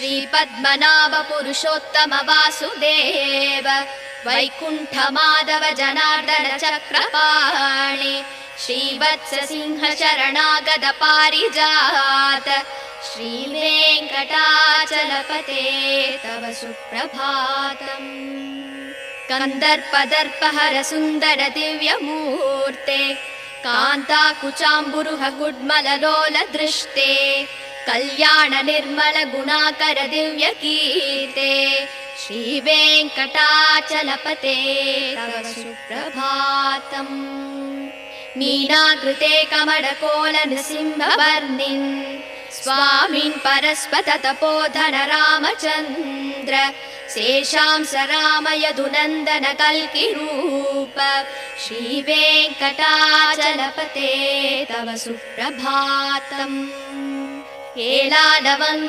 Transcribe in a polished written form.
श्रीपद्मनाभ पुरुषोत्तम वासुदेव वैकुण्ठ माधव जनार्दन चक्रपाणि श्रीवत्स सिंह शरणागत पारिजात श्रीवेङ्कटाचलपते तव सुप्रभातम्। कन्दर्पदर्पहर सुन्दर दिव्यमूर्ते कान्ताकुचाम्बुरुह गुड्मललोल दृष्टे कल्याण निर्मल गुणाकर दिव्य कीर्ते श्रीवेङ्कटाचलपते तव सुप्रभातम्। मीनाकृते कमलकोल नृसिंहवर्णिन् स्वामिन् परस्पत तपोधन रामचन्द्र शेषांस राम यदुनन्दन कल्किरूप श्रीवेङ्कटाचलपते तव सुप्रभातम्।